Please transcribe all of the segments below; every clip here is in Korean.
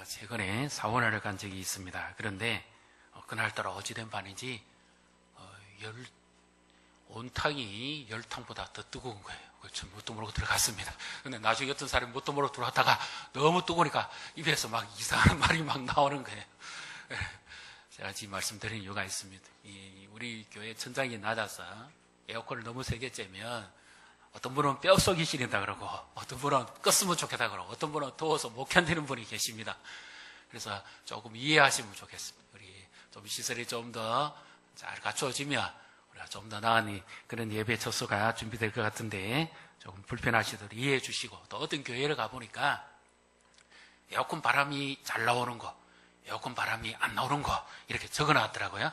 최근에 사원을 간 적이 있습니다. 그런데 그날따라 어찌된 바인지 온탕이 열탕보다 더 뜨거운 거예요. 전 뭣도 모르고 들어갔습니다. 근데 나중에 어떤 사람이 뭣도 모르고 들어갔다가 너무 뜨거우니까 입에서 막 이상한 말이 막 나오는 거예요. 제가 지금 말씀드린 이유가 있습니다. 우리 교회 천장이 낮아서 에어컨을 너무 세게 쬐면 어떤 분은 뼛속이 시린다 그러고 어떤 분은 껐으면 좋겠다 그러고 어떤 분은 더워서 못 견디는 분이 계십니다. 그래서 조금 이해하시면 좋겠습니다. 우리 좀 시설이 좀 더 잘 갖추어지면 우리가 좀 더 나은 그런 예배 처소가 준비될 것 같은데 조금 불편하시도록 이해해 주시고, 또 어떤 교회를 가보니까 에어컨 바람이 잘 나오는 거, 에어컨 바람이 안 나오는 거 이렇게 적어놨더라고요.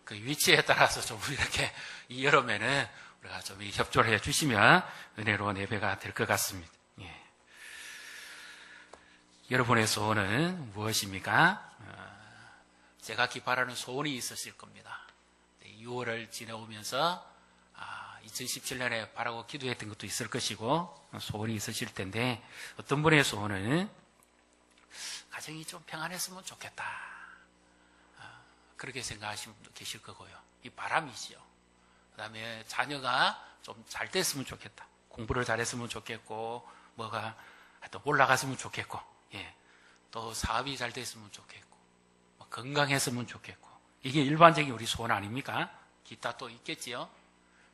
그 위치에 따라서 좀 이렇게 이 여름에는 우리가 좀 협조를 해 주시면 은혜로운 예배가 될 것 같습니다. 예. 여러분의 소원은 무엇입니까? 제가 바라는 소원이 있으실 겁니다. 6월을 지내오면서 2017년에 바라고 기도했던 것도 있을 것이고 소원이 있으실 텐데, 어떤 분의 소원은 가정이 좀 평안했으면 좋겠다, 그렇게 생각하시는 분도 계실 거고요. 이 바람이죠. 그 다음에 자녀가 좀 잘 됐으면 좋겠다, 공부를 잘했으면 좋겠고 뭐가 하여튼 올라갔으면 좋겠고, 예, 또 사업이 잘 됐으면 좋겠고 뭐 건강했으면 좋겠고, 이게 일반적인 우리 소원 아닙니까? 기타 또 있겠지요.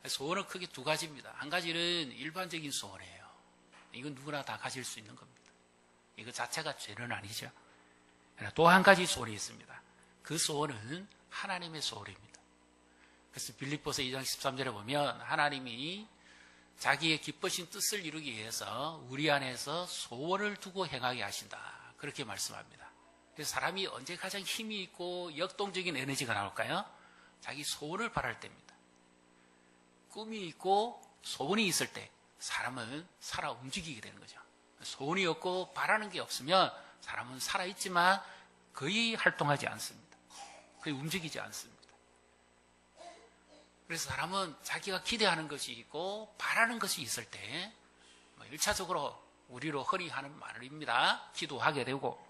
소원은 크게 두 가지입니다. 한 가지는 일반적인 소원이에요. 이건 누구나 다 가질 수 있는 겁니다. 이거 자체가 죄는 아니죠. 또 한 가지 소원이 있습니다. 그 소원은 하나님의 소원입니다. 그래서 빌립보서 2장 13절에 보면 하나님이 자기의 기쁘신 뜻을 이루기 위해서 우리 안에서 소원을 두고 행하게 하신다, 그렇게 말씀합니다. 그래서 사람이 언제 가장 힘이 있고 역동적인 에너지가 나올까요? 자기 소원을 바랄 때입니다. 꿈이 있고 소원이 있을 때 사람은 살아 움직이게 되는 거죠. 소원이 없고 바라는 게 없으면 사람은 살아있지만 거의 활동하지 않습니다. 거의 움직이지 않습니다. 그래서 사람은 자기가 기대하는 것이 있고 바라는 것이 있을 때 1차적으로 우리로 흔히 하는 말입니다. 기도하게 되고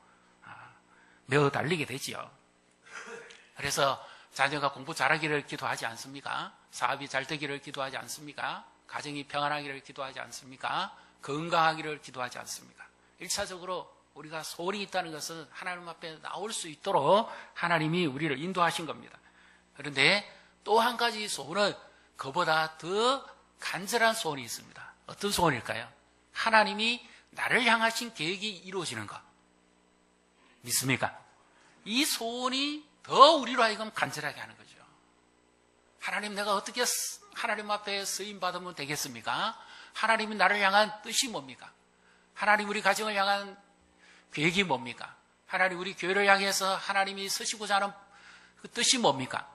매어 달리게 되지요. 그래서 자녀가 공부 잘하기를 기도하지 않습니까? 사업이 잘 되기를 기도하지 않습니까? 가정이 평안하기를 기도하지 않습니까? 건강하기를 기도하지 않습니까? 1차적으로 우리가 소원이 있다는 것은 하나님 앞에 나올 수 있도록 하나님이 우리를 인도하신 겁니다. 그런데 또 한 가지 소원은 그보다 더 간절한 소원이 있습니다. 어떤 소원일까요? 하나님이 나를 향하신 계획이 이루어지는 것. 믿습니까? 이 소원이 더 우리로 하여금 간절하게 하는 거죠. 하나님, 내가 어떻게 하나님 앞에 쓰임받으면 되겠습니까? 하나님이 나를 향한 뜻이 뭡니까? 하나님 우리 가정을 향한 계획이 뭡니까? 하나님 우리 교회를 향해서 하나님이 쓰시고자 하는 그 뜻이 뭡니까?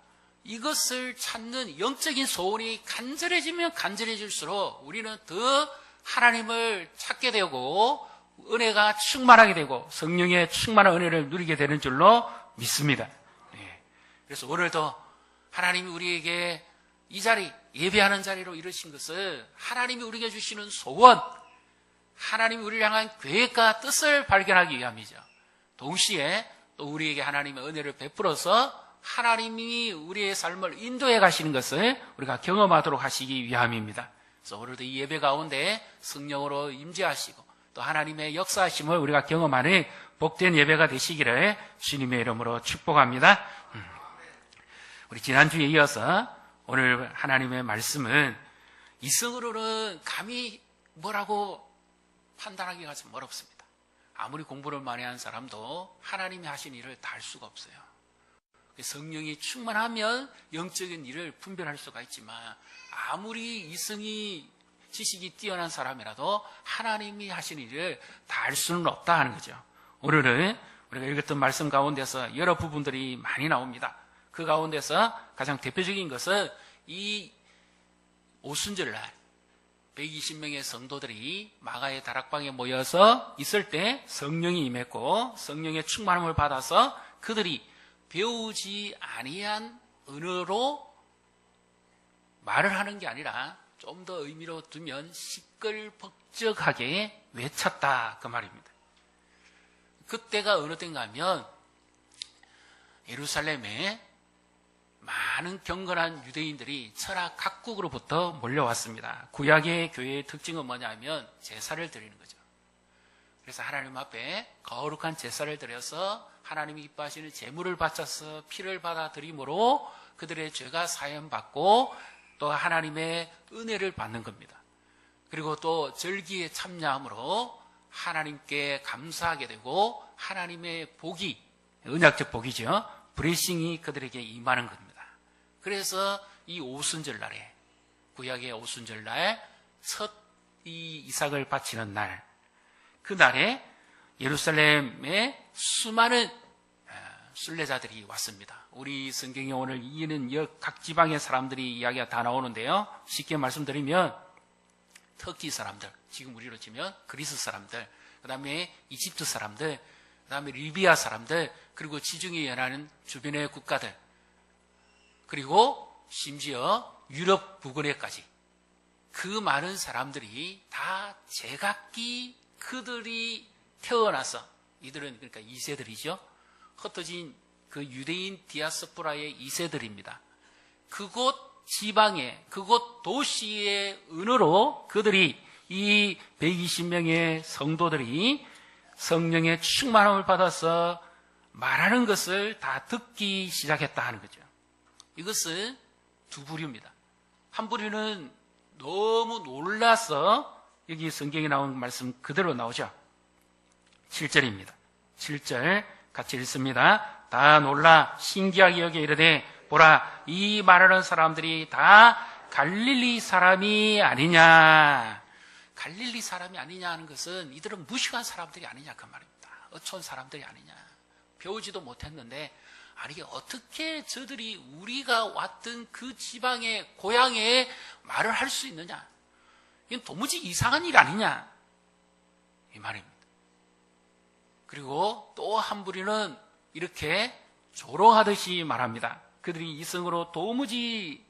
이것을 찾는 영적인 소원이 간절해지면 간절해질수록 우리는 더 하나님을 찾게 되고 은혜가 충만하게 되고 성령의 충만한 은혜를 누리게 되는 줄로 믿습니다. 네. 그래서 오늘도 하나님이 우리에게 이 자리, 예배하는 자리로 이루신 것은 하나님이 우리에게 주시는 소원, 하나님이 우리를 향한 계획과 뜻을 발견하기 위함이죠. 동시에 또 우리에게 하나님의 은혜를 베풀어서 하나님이 우리의 삶을 인도해 가시는 것을 우리가 경험하도록 하시기 위함입니다. 그래서 오늘도 이 예배 가운데 성령으로 임재하시고 또 하나님의 역사하심을 우리가 경험하는 복된 예배가 되시기를 주님의 이름으로 축복합니다. 우리 지난주에 이어서 오늘 하나님의 말씀은 이성으로는 감히 뭐라고 판단하기가 좀 어렵습니다. 아무리 공부를 많이 한 사람도 하나님이 하신 일을 다 할 수가 없어요. 성령이 충만하면 영적인 일을 분별할 수가 있지만 아무리 이성이 지식이 뛰어난 사람이라도 하나님이 하신 일을 다 할 수는 없다 하는 거죠. 오늘은 우리가 읽었던 말씀 가운데서 여러 부분들이 많이 나옵니다. 그 가운데서 가장 대표적인 것은 이 오순절날 120명의 성도들이 마가의 다락방에 모여서 있을 때 성령이 임했고 성령의 충만함을 받아서 그들이 배우지 아니한 언어로 말을 하는 게 아니라 좀 더 의미로 두면 시끌벅적하게 외쳤다, 그 말입니다. 그때가 어느 때인가 하면 예루살렘에 많은 경건한 유대인들이 천하 각국으로부터 몰려왔습니다. 구약의 교회의 특징은 뭐냐면 제사를 드리는 거죠. 그래서 하나님 앞에 거룩한 제사를 드려서 하나님이 기뻐하시는 제물을 바쳐서 피를 받아 드림으로 그들의 죄가 사함받고 또 하나님의 은혜를 받는 겁니다. 그리고 또 절기에 참여함으로 하나님께 감사하게 되고 하나님의 복이, 언약적 복이죠, 브레싱이 그들에게 임하는 겁니다. 그래서 이 오순절날에, 구약의 오순절날 첫 이 이삭을 바치는 날, 그날에 예루살렘에 수많은 순례자들이 왔습니다. 우리 성경에 오늘 이는 각 지방의 사람들이 이야기가 다 나오는데요, 쉽게 말씀드리면 터키 사람들, 지금 우리로 치면 그리스 사람들, 그 다음에 이집트 사람들, 그 다음에 리비아 사람들, 그리고 지중해 연안은 주변의 국가들, 그리고 심지어 유럽 부근에까지 그 많은 사람들이 다 제각기 그들이 태어나서, 이들은 그러니까 2세들이죠. 흩어진 그 유대인 디아스포라의 2세들입니다. 그곳 지방의, 그곳 도시의 은으로 그들이, 이 120명의 성도들이 성령의 충만함을 받아서 말하는 것을 다 듣기 시작했다 하는 거죠. 이것은 두 부류입니다. 한 부류는 너무 놀라서, 여기 성경에 나온 말씀 그대로 나오죠. 7절입니다. 7절 같이 읽습니다. 다 놀라 신기하게 여겨 이르되 보라, 이 말하는 사람들이 다 갈릴리 사람이 아니냐. 갈릴리 사람이 아니냐 하는 것은 이들은 무식한 사람들이 아니냐 그 말입니다. 어촌 사람들이 아니냐. 배우지도 못했는데, 아니 어떻게 저들이 우리가 왔던 그 지방의 고향에 말을 할 수 있느냐. 이건 도무지 이상한 일 아니냐 이 말입니다. 그리고 또 한 부류는 이렇게 조롱하듯이 말합니다. 그들이 이성으로 도무지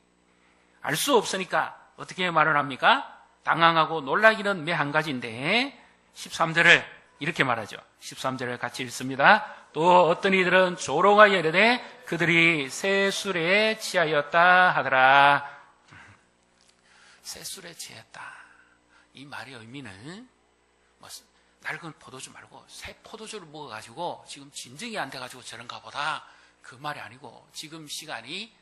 알 수 없으니까 어떻게 말을 합니까? 당황하고 놀라기는 매 한 가지인데 13절을 이렇게 말하죠. 13절을 같이 읽습니다. 또 어떤 이들은 조롱하여 이르되 그들이 새 술에 취하였다 하더라. 새 술에 취했다. 이 말의 의미는 뭐 낡은 포도주 말고 새 포도주를 먹어가지고 지금 진정이 안 돼가지고 저런가 보다, 그 말이 아니고, 지금 시간이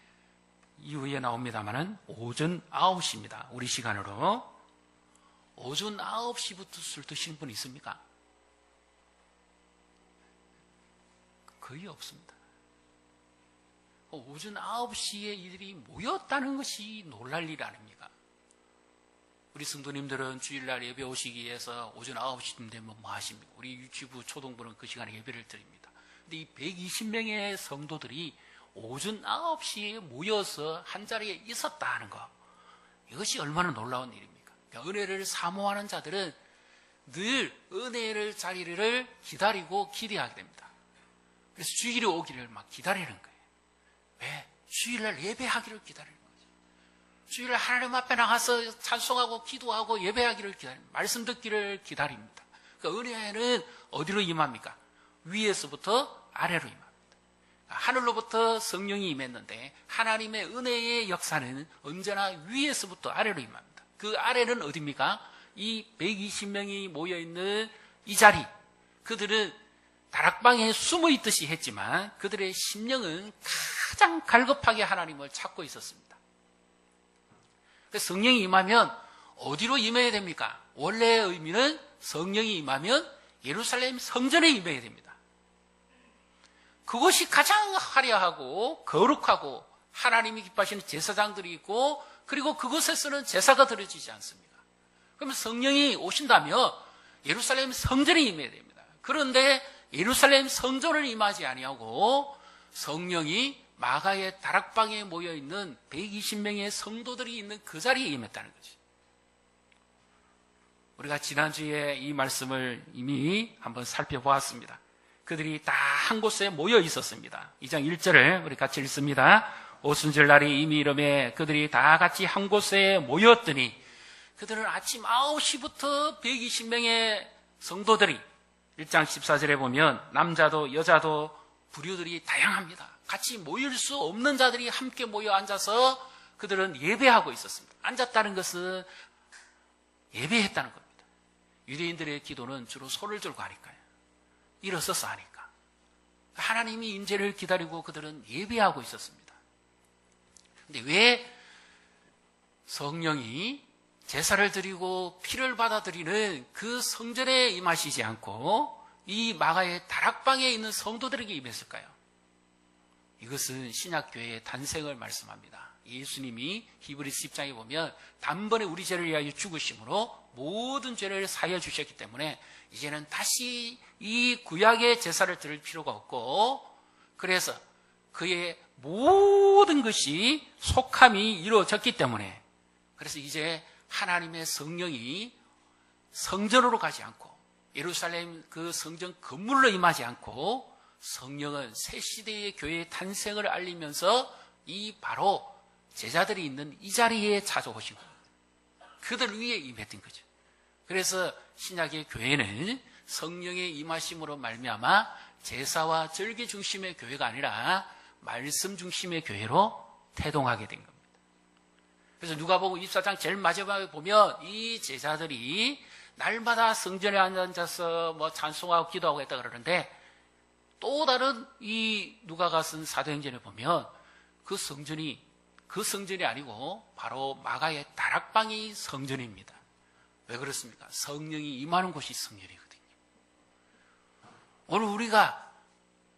이후에 나옵니다만은 오전 9시입니다. 우리 시간으로. 오전 9시부터 술 드시는 분 있습니까? 거의 없습니다. 오전 9시에 이들이 모였다는 것이 놀랄 일 아닙니까? 우리 성도님들은 주일날 예배 오시기 위해서 오전 9시쯤 되면 뭐 하십니까? 우리 유치부 초동부는 그 시간에 예배를 드립니다. 근데 이 120명의 성도들이 오전 9시에 모여서 한 자리에 있었다 하는 거, 이것이 얼마나 놀라운 일입니까? 그러니까 은혜를 사모하는 자들은 늘 은혜를 자리를 기다리고 기대하게 됩니다. 그래서 주일이 오기를 막 기다리는 거예요. 왜? 주일날 예배하기를 기다리는 거죠. 주일날 하나님 앞에 나가서 찬송하고 기도하고 예배하기를 기다립니다. 말씀 듣기를 기다립니다. 그러니까 은혜는 어디로 임합니까? 위에서부터 아래로 임합니다. 하늘로부터 성령이 임했는데 하나님의 은혜의 역사는 언제나 위에서부터 아래로 임합니다. 그 아래는 어디입니까? 이 120명이 모여있는 이 자리, 그들은 다락방에 숨어 있듯이 했지만 그들의 심령은 가장 갈급하게 하나님을 찾고 있었습니다. 그래서 성령이 임하면 어디로 임해야 됩니까? 원래의 의미는 성령이 임하면 예루살렘 성전에 임해야 됩니다. 그것이 가장 화려하고 거룩하고 하나님이 기뻐하시는 제사장들이 있고, 그리고 그곳에서는 제사가 드려지지 않습니까? 그러면 성령이 오신다면 예루살렘 성전에 임해야 됩니다. 그런데 예루살렘 성전을 임하지 아니하고 성령이 마가의 다락방에 모여있는 120명의 성도들이 있는 그 자리에 임했다는 거죠. 우리가 지난주에 이 말씀을 이미 한번 살펴보았습니다. 그들이 다 한 곳에 모여 있었습니다. 2장 1절을 우리 같이 읽습니다. 오순절 날이 이미 이름에 그들이 다 같이 한 곳에 모였더니, 그들은 아침 9시부터 120명의 성도들이 1장 14절에 보면 남자도 여자도 부류들이 다양합니다. 같이 모일 수 없는 자들이 함께 모여 앉아서 그들은 예배하고 있었습니다. 앉았다는 것은 예배했다는 겁니다. 유대인들의 기도는 주로 손을 들고 하니까요. 일어서서 하니까. 하나님이 임재를 기다리고 그들은 예배하고 있었습니다. 근데 왜 성령이 제사를 드리고 피를 받아들이는 그 성전에 임하시지 않고 이 마가의 다락방에 있는 성도들에게 임했을까요? 이것은 신약교회의 단생을 말씀합니다. 예수님이 히브리서 10장에 보면 단번에 우리 죄를 위하여 죽으심으로 모든 죄를 사하여 주셨기 때문에 이제는 다시 이 구약의 제사를 드릴 필요가 없고, 그래서 그의 모든 것이 속함이 이루어졌기 때문에, 그래서 이제 하나님의 성령이 성전으로 가지 않고 예루살렘 그 성전 건물로 임하지 않고 성령은 새 시대의 교회의 탄생을 알리면서 이 바로 제자들이 있는 이 자리에 찾아오신 겁니다. 그들 위에 임했던 거죠. 그래서 신약의 교회는 성령의 임하심으로 말미암아 제사와 절기 중심의 교회가 아니라 말씀 중심의 교회로 태동하게 된 겁니다. 그래서 누가복음 24장 제일 마지막에 보면 이 제자들이 날마다 성전에 앉아서 뭐 찬송하고 기도하고 했다 그러는데, 또 다른 이 누가가 쓴 사도행전에 보면 그 성전이 아니고 바로 마가의 다락방이 성전입니다. 왜 그렇습니까? 성령이 임하는 곳이 성전이거든요. 오늘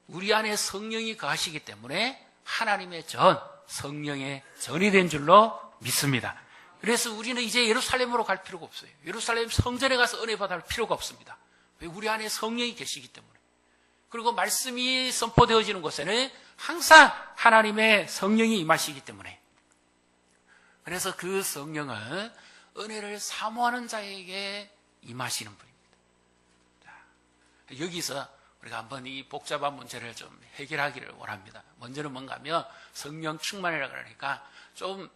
우리 안에 성령이 거하시기 때문에 하나님의 전, 성령의 전이 된 줄로 믿습니다. 그래서 우리는 이제 예루살렘으로 갈 필요가 없어요. 예루살렘 성전에 가서 은혜 받을 필요가 없습니다. 왜? 우리 안에 성령이 계시기 때문에. 그리고 말씀이 선포되어지는 곳에는 항상 하나님의 성령이 임하시기 때문에. 그래서 그 성령은 은혜를 사모하는 자에게 임하시는 분입니다. 자, 여기서 우리가 한번 이 복잡한 문제를 좀 해결하기를 원합니다. 먼저는 뭔가 하면 성령 충만이라 그러니까 좀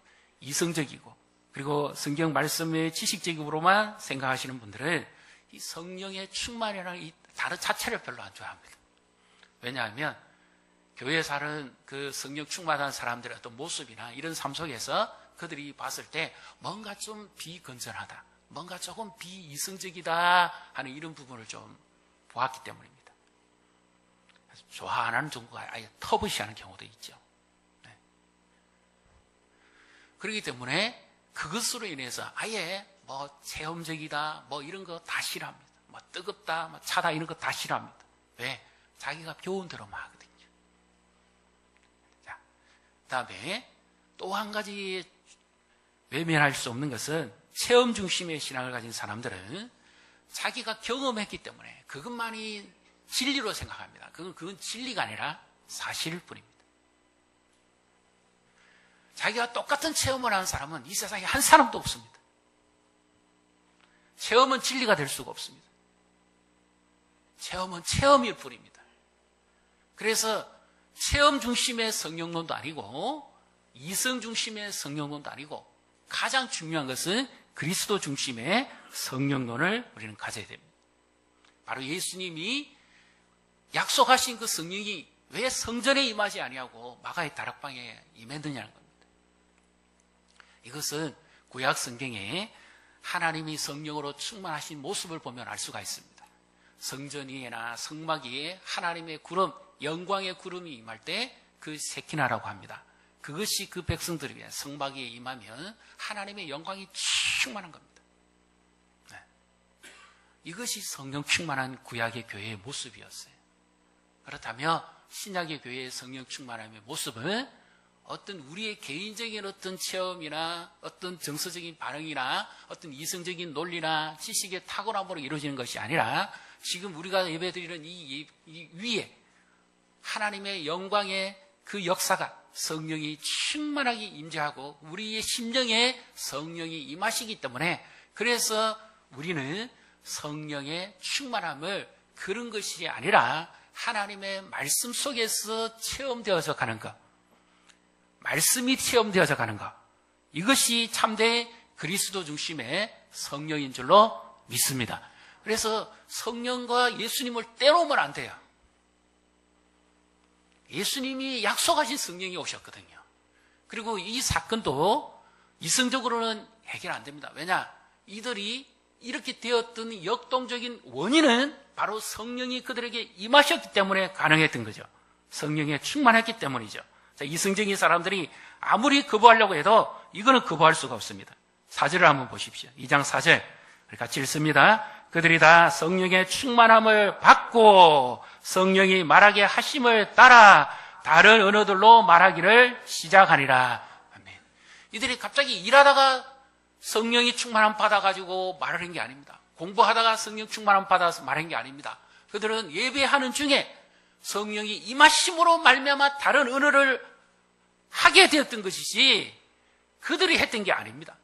이성적이고, 그리고 성경 말씀의 지식적으로만 생각하시는 분들은 이 성령의 충만이라는 이 단어 자체를 별로 안 좋아합니다. 왜냐하면 교회에 사는 그 성령 충만한 사람들의 어떤 모습이나 이런 삶 속에서 그들이 봤을 때 뭔가 좀 비건전하다, 뭔가 조금 비이성적이다 하는 이런 부분을 좀 보았기 때문입니다. 좋아 안 하는 정도가 아예 터부시하는 경우도 있죠. 네. 그렇기 때문에 그것으로 인해서 아예 뭐 체험적이다, 뭐 이런 거 다 싫어합니다. 뭐 뜨겁다, 뭐 차다 이런 거 다 싫어합니다. 왜? 자기가 배운 대로만 하거든요. 자, 그다음에 또 한 가지 외면할 수 없는 것은 체험 중심의 신앙을 가진 사람들은 자기가 경험했기 때문에 그것만이 진리로 생각합니다. 그건 진리가 아니라 사실일 뿐입니다. 자기가 똑같은 체험을 하는 사람은 이 세상에 한 사람도 없습니다. 체험은 진리가 될 수가 없습니다. 체험은 체험일 뿐입니다. 그래서 체험 중심의 성령론도 아니고 이성 중심의 성령론도 아니고 가장 중요한 것은 그리스도 중심의 성령론을 우리는 가져야 됩니다. 바로 예수님이 약속하신 그 성령이 왜 성전에 임하지 아니하고 마가의 다락방에 임했느냐는 겁니다. 이것은 구약 성경에 하나님이 성령으로 충만하신 모습을 보면 알 수가 있습니다. 성전 위에나 성막 위에 하나님의 구름, 영광의 구름이 임할 때 그 세키나라고 합니다. 그것이 그 백성들을 위해 성막 위에 임하면 하나님의 영광이 충만한 겁니다. 네. 이것이 성령 충만한 구약의 교회의 모습이었어요. 그렇다면 신약의 교회의 성령 충만함의 모습은 어떤 우리의 개인적인 어떤 체험이나 어떤 정서적인 반응이나 어떤 이성적인 논리나 지식의 탁월함으로 이루어지는 것이 아니라 지금 우리가 예배드리는 이 위에 하나님의 영광의 그 역사가 성령이 충만하게 임재하고 우리의 심령에 성령이 임하시기 때문에, 그래서 우리는 성령의 충만함을 그런 것이 아니라 하나님의 말씀 속에서 체험되어져 가는 것, 말씀이 체험되어져 가는 것, 이것이 참된 그리스도 중심의 성령인 줄로 믿습니다. 그래서 성령과 예수님을 떼놓으면 안 돼요. 예수님이 약속하신 성령이 오셨거든요. 그리고 이 사건도 이성적으로는 해결 안 됩니다. 왜냐? 이들이 이렇게 되었던 역동적인 원인은 바로 성령이 그들에게 임하셨기 때문에 가능했던 거죠. 성령에 충만했기 때문이죠. 자, 이성적인 사람들이 아무리 거부하려고 해도 이거는 거부할 수가 없습니다. 4절을 한번 보십시오. 2장 4절. 같이 읽습니다. 그들이 다 성령의 충만함을 받고 성령이 말하게 하심을 따라 다른 언어들로 말하기를 시작하니라. 아멘. 이들이 갑자기 일하다가 성령이 충만함 받아가지고 말을 한 게 아닙니다. 공부하다가 성령 충만함 받아서 말한 게 아닙니다. 그들은 예배하는 중에 성령이 임하심으로 말미암아 다른 언어를 하게 되었던 것이지 그들이 했던 게 아닙니다.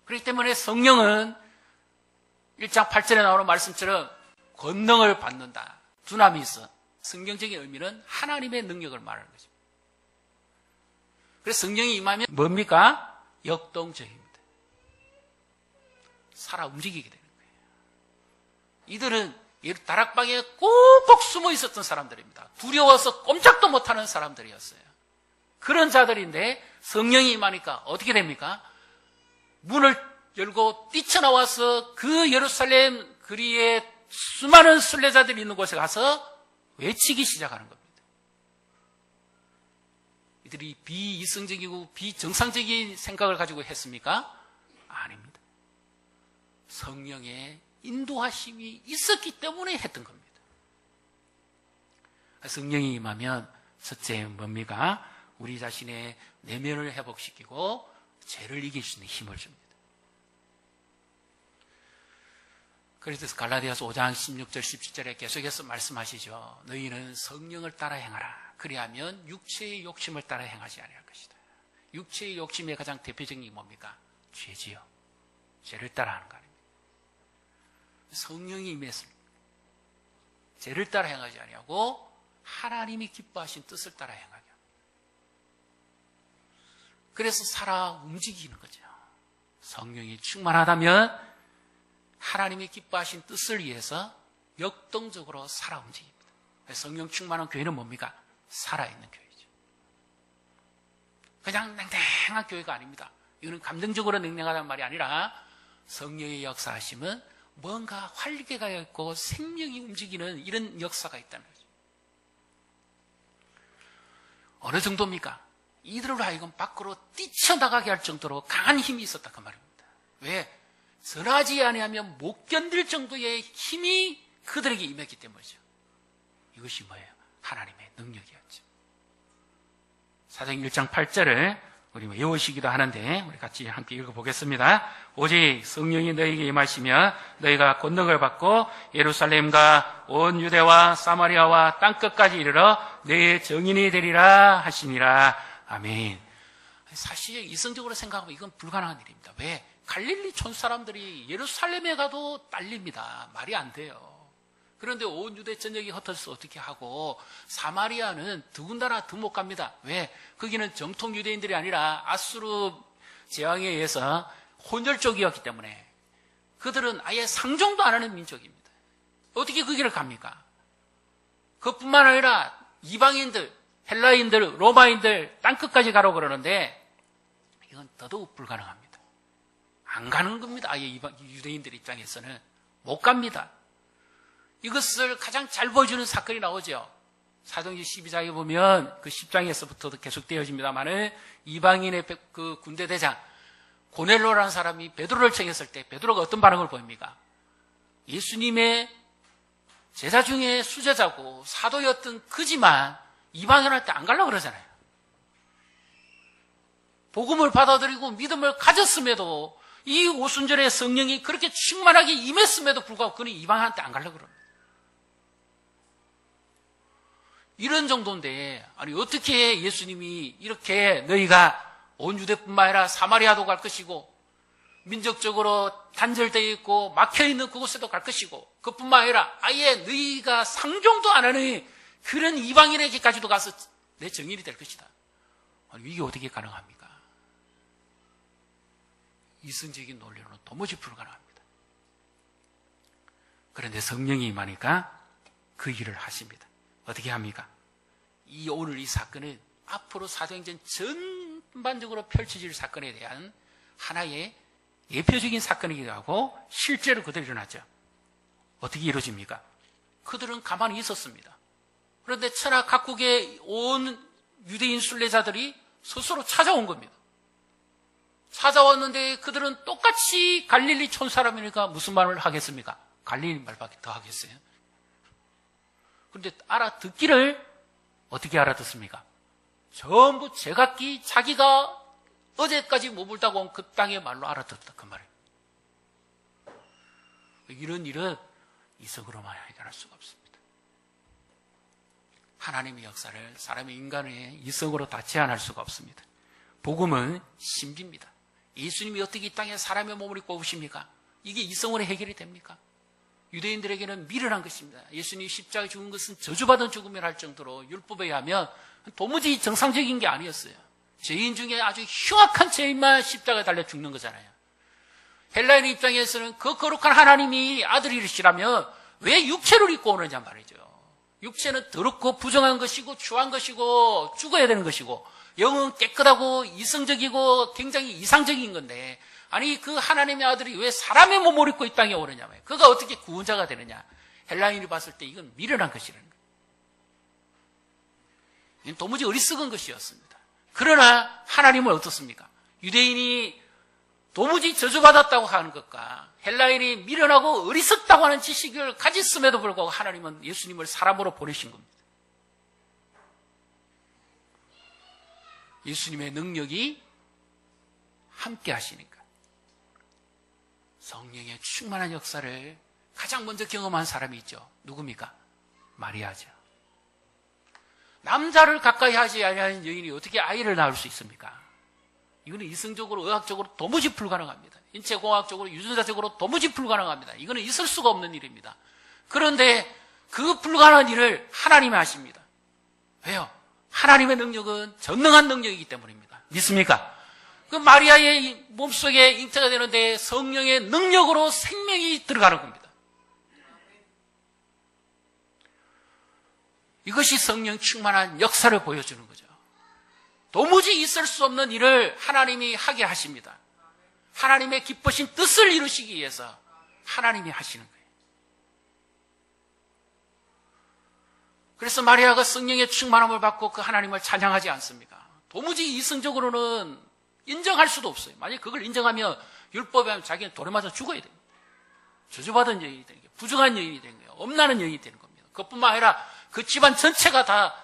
그렇기 때문에 성령은 1장 8절에 나오는 말씀처럼 권능을 받는다. 두나미스. 성경적인 의미는 하나님의 능력을 말하는 거죠. 그래서 성령이 임하면 뭡니까? 역동적입니다. 살아 움직이게 되는 거예요. 이들은 다락방에 꼭꼭 숨어 있었던 사람들입니다. 두려워서 꼼짝도 못하는 사람들이었어요. 그런 자들인데 성령이 임하니까 어떻게 됩니까? 문을 열고 뛰쳐나와서 그 예루살렘 거리에 수많은 순례자들이 있는 곳에 가서 외치기 시작하는 겁니다. 이들이 비이성적이고 비정상적인 생각을 가지고 했습니까? 아닙니다. 성령의 인도하심이 있었기 때문에 했던 겁니다. 성령이 임하면 첫째 뭡니까? 우리 자신의 내면을 회복시키고 죄를 이길 수 있는 힘을 줍니다. 그래서 갈라디아서 5장 16절 17절에 계속해서 말씀하시죠. 너희는 성령을 따라 행하라. 그리하면 육체의 욕심을 따라 행하지 아니할 것이다. 육체의 욕심의 가장 대표적인 게 뭡니까? 죄지요. 죄를 따라 하는 거 아닙니까? 성령이 임했을 죄를 따라 행하지 아니하고 하나님이 기뻐하신 뜻을 따라 행하게 합니다. 그래서 살아 움직이는 거죠. 성령이 충만하다면 하나님이 기뻐하신 뜻을 위해서 역동적으로 살아 움직입니다. 성령 충만한 교회는 뭡니까? 살아있는 교회죠. 그냥 냉랭한 교회가 아닙니다. 이거는 감정적으로 냉랭하다는 말이 아니라 성령의 역사하심은 뭔가 활기가 있고 생명이 움직이는 이런 역사가 있다는 거죠. 어느 정도입니까? 이들로 하여금 밖으로 뛰쳐나가게 할 정도로 강한 힘이 있었다 그 말입니다. 왜? 선하지 아니하면 못 견딜 정도의 힘이 그들에게 임했기 때문이죠. 이것이 뭐예요? 하나님의 능력이었죠. 사도행 1장 8절을 우리 외우시기도 하는데 우리 같이 함께 읽어보겠습니다. 오직 성령이 너희에게 임하시면 너희가 권능을 받고 예루살렘과 온 유대와 사마리아와 땅끝까지 이르러 내 증인이 되리라 하시니라. 아멘. 사실 이성적으로 생각하면 이건 불가능한 일입니다. 왜? 갈릴리 촌 사람들이 예루살렘에 가도 딸립니다. 말이 안 돼요. 그런데 온 유대 전역이 흩어져서 어떻게 하고 사마리아는 더군다나 더 못 갑니다. 왜? 거기는 정통 유대인들이 아니라 아수르 제왕에 의해서 혼혈족이었기 때문에 그들은 아예 상종도 안 하는 민족입니다. 어떻게 거기를 갑니까? 그뿐만 아니라 이방인들, 헬라인들, 로마인들 땅끝까지 가라고 그러는데 이건 더더욱 불가능합니다. 안 가는 겁니다. 아예 유대인들 입장에서는 못 갑니다. 이것을 가장 잘 보여주는 사건이 나오죠. 사도행전 12장에 보면 그 10장에서부터도 계속 되어집니다만 이방인의 그 군대 대장 고넬로라는 사람이 베드로를 청했을 때 베드로가 어떤 반응을 보입니까? 예수님의 제자 중에 수제자고 사도였던 그지만 이방인한테 안 가려고 그러잖아요. 복음을 받아들이고 믿음을 가졌음에도 이 오순절에 성령이 그렇게 충만하게 임했음에도 불구하고 그는 이방인한테 안 가려고 그럽니다. 이런 정도인데 아니 어떻게 예수님이 이렇게 너희가 온 유대뿐만 아니라 사마리아도 갈 것이고 민족적으로 단절되어 있고 막혀있는 그곳에도 갈 것이고 그뿐만 아니라 아예 너희가 상종도 안 하는 그런 이방인에게까지도 가서 내 증인이 될 것이다. 아니 이게 어떻게 가능합니까? 이성적인 논리로는 도무지 불가능합니다. 그런데 성령이 임하니까 그 일을 하십니다. 어떻게 합니까? 오늘 이 사건은 앞으로 사도행전 전반적으로 펼쳐질 사건에 대한 하나의 예표적인 사건이기도 하고 실제로 그대로 일어났죠. 어떻게 이루어집니까? 그들은 가만히 있었습니다. 그런데 천하 각국에 온 유대인 순례자들이 스스로 찾아온 겁니다. 찾아왔는데 그들은 똑같이 갈릴리 촌 사람이니까 무슨 말을 하겠습니까? 갈릴리 말밖에 더 하겠어요. 그런데 알아듣기를 어떻게 알아듣습니까? 전부 제각기 자기가 어제까지 머물다고 온 그 땅의 말로 알아듣다 그 말이에요. 이런 일은 이성으로만 해결할 수가 없습니다. 하나님의 역사를 사람의 인간의 이성으로 다 제한할 수가 없습니다. 복음은 신비입니다. 예수님이 어떻게 이 땅에 사람의 몸을 입고 오십니까? 이게 이성으로 해결이 됩니까? 유대인들에게는 미련한 것입니다. 예수님이 십자가에 죽은 것은 저주받은 죽음이라 할 정도로 율법에 의하면 도무지 정상적인 게 아니었어요. 죄인 중에 아주 흉악한 죄인만 십자가에 달려 죽는 거잖아요. 헬라인 입장에서는 그 거룩한 하나님이 아들이시라면 왜 육체를 입고 오느냐 말이죠. 육체는 더럽고 부정한 것이고 추한 것이고 죽어야 되는 것이고 영은 깨끗하고 이성적이고 굉장히 이상적인 건데 아니 그 하나님의 아들이 왜 사람의 몸을 입고 이 땅에 오느냐 말이에요. 그가 어떻게 구원자가 되느냐. 헬라인이 봤을 때 이건 미련한 것이라는 거예요. 이건 도무지 어리석은 것이었습니다. 그러나 하나님은 어떻습니까? 유대인이 도무지 저주받았다고 하는 것과 헬라인이 미련하고 어리석다고 하는 지식을 가졌음에도 불구하고 하나님은 예수님을 사람으로 보내신 겁니다. 예수님의 능력이 함께 하시니까 성령의 충만한 역사를 가장 먼저 경험한 사람이 있죠. 누굽니까? 마리아죠. 남자를 가까이 하지 아니하는 여인이 어떻게 아이를 낳을 수 있습니까? 이거는 이성적으로 의학적으로 도무지 불가능합니다. 인체공학적으로 유전자적으로 도무지 불가능합니다. 이거는 있을 수가 없는 일입니다. 그런데 그 불가능한 일을 하나님이 하십니다. 왜요? 하나님의 능력은 전능한 능력이기 때문입니다. 믿습니까? 그 마리아의 몸속에 잉태가 되는데 성령의 능력으로 생명이 들어가는 겁니다. 이것이 성령 충만한 역사를 보여주는 거죠. 도무지 있을 수 없는 일을 하나님이 하게 하십니다. 하나님의 기쁘신 뜻을 이루시기 위해서 하나님이 하시는 거예요. 그래서 마리아가 성령의 충만함을 받고 그 하나님을 찬양하지 않습니까? 도무지 이성적으로는 인정할 수도 없어요. 만약 그걸 인정하면 율법에 하면 자기는 돌에 맞아 죽어야 됩니다. 저주받은 여인이 되는 거예요. 부정한 여인이 되는 거예요. 엄나는 여인이 되는 겁니다. 그것뿐만 아니라 그 집안 전체가 다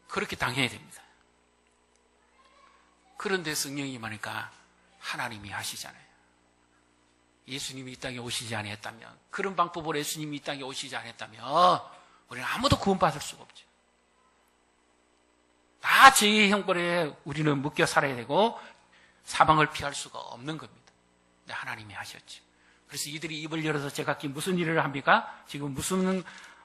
그렇게 당해야 됩니다. 그런데 성령이 임하니까 하나님이 하시잖아요. 예수님이 이 땅에 오시지 않았다면, 그런 방법으로 예수님이 이 땅에 오시지 않았다면 우리는 아무도 구원받을 수가 없죠. 다 죄의 형벌에 우리는 묶여 살아야 되고 사망을 피할 수가 없는 겁니다. 근데 하나님이 하셨죠. 그래서 이들이 입을 열어서 제각기 무슨 일을 합니까? 지금 무슨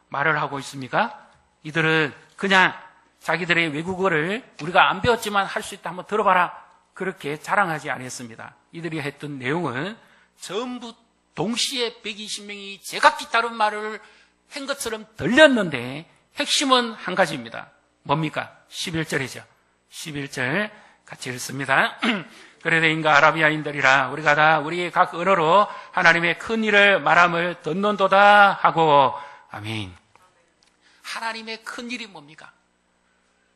말을 하고 있습니까? 이들은 그냥 자기들의 외국어를 우리가 안 배웠지만 할 수 있다 한번 들어봐라, 그렇게 자랑하지 않았습니다. 이들이 했던 내용은 전부 동시에 120명이 제각기 다른 말을 한 것처럼 들렸는데 핵심은 한 가지입니다. 뭡니까? 11절이죠. 11절 같이 읽습니다. 그레데인과 아라비아인들이라 우리가 다 우리의 각 언어로 하나님의 큰 일을 말함을 듣는도다 하고. 아멘. 하나님의 큰 일이 뭡니까?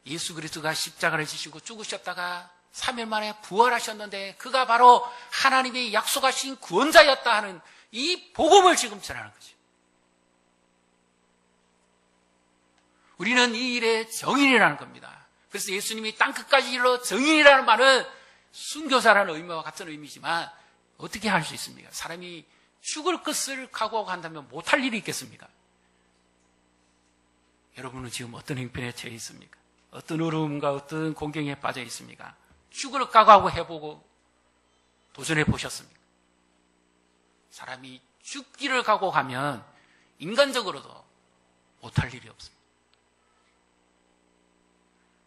예수 그리스도가 십자가를 지시고 죽으셨다가 3일 만에 부활하셨는데 그가 바로 하나님의 약속하신 구원자였다 하는 이 복음을 지금 전하는 거죠. 우리는 이 일의 정인이라는 겁니다. 그래서 예수님이 땅끝까지 일러 정인이라는 말은 순교사라는 의미와 같은 의미지만 어떻게 할 수 있습니까? 사람이 죽을 것을 각오하고 한다면 못할 일이 있겠습니까? 여러분은 지금 어떤 형편에 처해 있습니까? 어떤 어려움과 어떤 공경에 빠져 있습니까? 죽을 각오하고 해보고 도전해 보셨습니까? 사람이 죽기를 각오하면 인간적으로도 못할 일이 없습니다.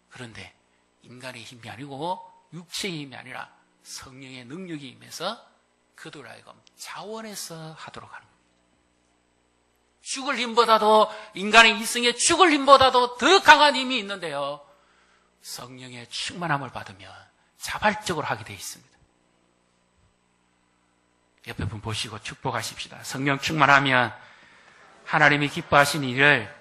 그런데 인간의 힘이 아니고 육체의 힘이 아니라 성령의 능력이 임해서 그들 하여금 자원해서 하도록 하는 겁니다. 죽을 힘보다도, 인간의 이성의 죽을 힘보다도 더 강한 힘이 있는데요. 성령의 충만함을 받으면 자발적으로 하게 되어 있습니다. 옆에 분 보시고 축복하십시다. 성령 충만하면 하나님이 기뻐하신 일을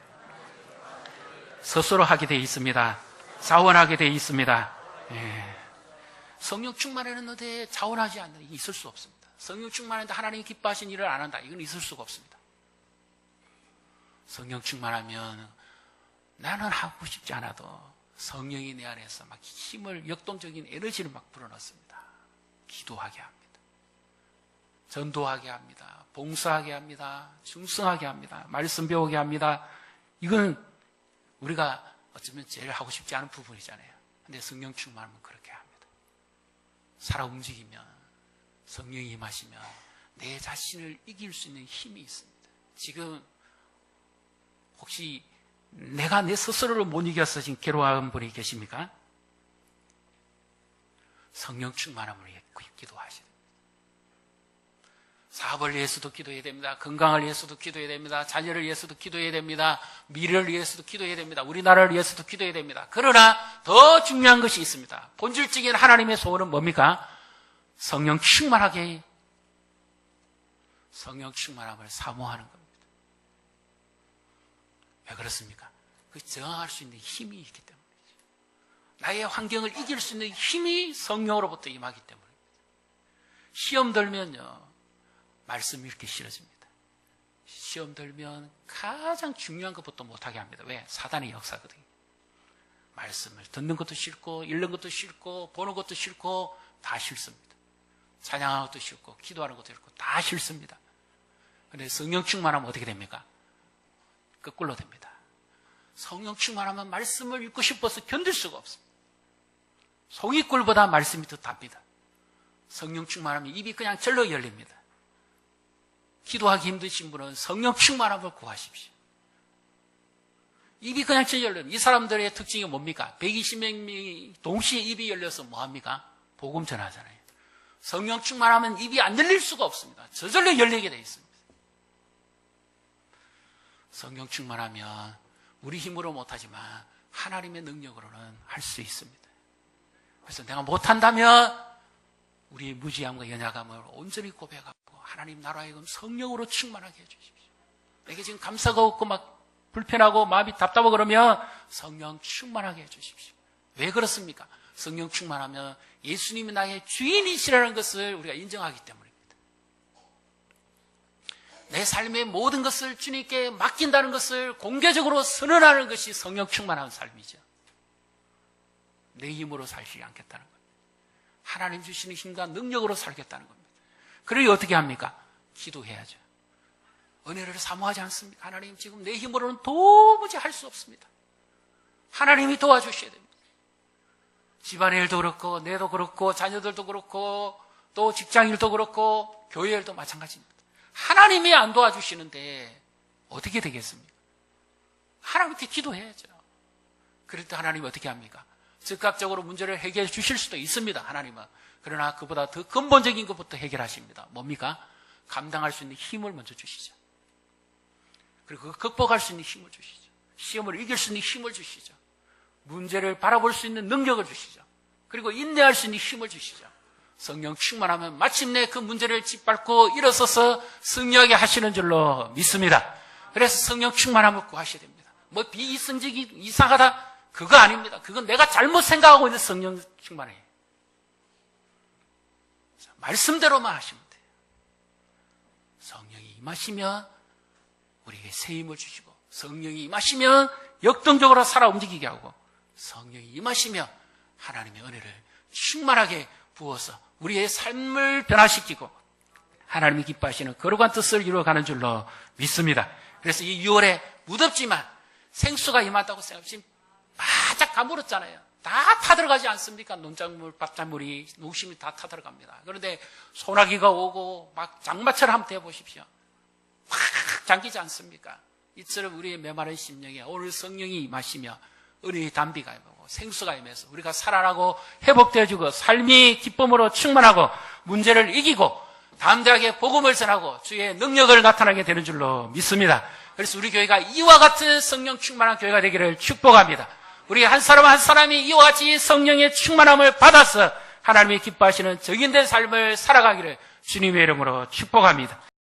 스스로 하게 되어 있습니다. 자원하게 되어 있습니다. 예. 성령 충만했는데 자원하지 않는 게 있을 수 없습니다. 성령 충만했는데 하나님이 기뻐하신 일을 안 한다. 이건 있을 수가 없습니다. 성령 충만하면 나는 하고 싶지 않아도 성령이 내 안에서 막 힘을, 역동적인 에너지를 막 불어넣습니다. 기도하게 합니다. 전도하게 합니다. 봉사하게 합니다. 충성하게 합니다. 말씀 배우게 합니다. 이건 우리가 어쩌면 제일 하고 싶지 않은 부분이잖아요. 근데 성령 충만하면 그렇게 합니다. 살아 움직이면, 성령이 임하시면 내 자신을 이길 수 있는 힘이 있습니다. 지금 혹시 내가 내 스스로를 못 이겨서 지금 괴로워하는 분이 계십니까? 성령 충만함을 위해 기도하셔야 됩니다. 사업을 위해서도 기도해야 됩니다. 건강을 위해서도 기도해야 됩니다. 자녀를 위해서도 기도해야 됩니다. 미래를 위해서도 기도해야 됩니다. 우리나라를 위해서도 기도해야 됩니다. 그러나 더 중요한 것이 있습니다. 본질적인 하나님의 소원은 뭡니까? 성령 충만하게, 성령 충만함을 사모하는 겁니다. 왜 그렇습니까? 그 저항할 수 있는 힘이 있기 때문이죠. 나의 환경을 이길 수 있는 힘이 성령으로부터 임하기 때문입니다. 시험 들면요, 말씀이 이렇게 싫어집니다. 시험 들면 가장 중요한 것부터 못하게 합니다. 왜? 사단의 역사거든요. 말씀을 듣는 것도 싫고, 읽는 것도 싫고, 보는 것도 싫고, 다 싫습니다. 찬양하는 것도 싫고, 기도하는 것도 싫고, 다 싫습니다. 그런데 성령 충만하면 어떻게 됩니까? 거꾸로 됩니다. 성령 충만하면 말씀을 읽고 싶어서 견딜 수가 없습니다. 송이꿀보다 말씀이 더 답니다. 성령 충만하면 입이 그냥 절로 열립니다. 기도하기 힘드신 분은 성령 충만함을 구하십시오. 입이 그냥 절로 열려요. 이 사람들의 특징이 뭡니까? 120명이 동시에 입이 열려서 뭐합니까? 복음 전하잖아요. 성령 충만하면 입이 안 열릴 수가 없습니다. 저절로 열리게 되어 있습니다. 성령 충만하면 우리 힘으로 못하지만 하나님의 능력으로는 할 수 있습니다. 그래서 내가 못한다면 우리의 무지함과 연약함을 온전히 고백하고 하나님 나라에 성령으로 충만하게 해주십시오. 내게 지금 감사가 없고 막 불편하고 마음이 답답하고 그러면 성령 충만하게 해주십시오. 왜 그렇습니까? 성령 충만하면 예수님이 나의 주인이시라는 것을 우리가 인정하기 때문입니다. 내 삶의 모든 것을 주님께 맡긴다는 것을 공개적으로 선언하는 것이 성령 충만한 삶이죠. 내 힘으로 살지 않겠다는 겁니다. 하나님 주시는 힘과 능력으로 살겠다는 겁니다. 그러니 어떻게 합니까? 기도해야죠. 은혜를 사모하지 않습니까? 하나님 지금 내 힘으로는 도무지 할 수 없습니다. 하나님이 도와주셔야 됩니다. 집안의 일도 그렇고 내도 그렇고 자녀들도 그렇고 또 직장일도 그렇고 교회 일도 마찬가지입니다. 하나님이 안 도와주시는데 어떻게 되겠습니까? 하나님께 기도해야죠. 그럴 때 하나님이 어떻게 합니까? 즉각적으로 문제를 해결해 주실 수도 있습니다. 하나님은. 그러나 그보다 더 근본적인 것부터 해결하십니다. 뭡니까? 감당할 수 있는 힘을 먼저 주시죠. 그리고 극복할 수 있는 힘을 주시죠. 시험을 이길 수 있는 힘을 주시죠. 문제를 바라볼 수 있는 능력을 주시죠. 그리고 인내할 수 있는 힘을 주시죠. 성령 충만하면 마침내 그 문제를 짓밟고 일어서서 승리하게 하시는 줄로 믿습니다. 그래서 성령 충만함을 구하셔야 됩니다. 뭐 비이성적이 이상하다? 그거 아닙니다. 그건 내가 잘못 생각하고 있는 성령 충만해요. 말씀대로만 하시면 돼요. 성령이 임하시면 우리에게 새 힘을 주시고, 성령이 임하시면 역동적으로 살아 움직이게 하고, 성령이 임하시면 하나님의 은혜를 충만하게 부어서 우리의 삶을 변화시키고 하나님이 기뻐하시는 거룩한 뜻을 이루어가는 줄로 믿습니다. 그래서 이 6월에 무덥지만 생수가 임한다고 생각하시면 바짝 가물었잖아요. 다 타들어가지 않습니까? 논작물, 밭작물이, 농심이 다 타들어갑니다. 그런데 소나기가 오고 막 장마철 한번 해보십시오. 확 잠기지 않습니까? 이처럼 우리의 메마른 심령에 오늘 성령이 임하시며 은혜의 담비가 임하고 생수가 임해서 우리가 살아나고 회복되어지고 삶이 기쁨으로 충만하고 문제를 이기고 담대하게 복음을 전하고 주의 능력을 나타나게 되는 줄로 믿습니다. 그래서 우리 교회가 이와 같은 성령 충만한 교회가 되기를 축복합니다. 우리 한 사람 한 사람이 이와 같이 성령의 충만함을 받아서 하나님이 기뻐하시는 정인된 삶을 살아가기를 주님의 이름으로 축복합니다.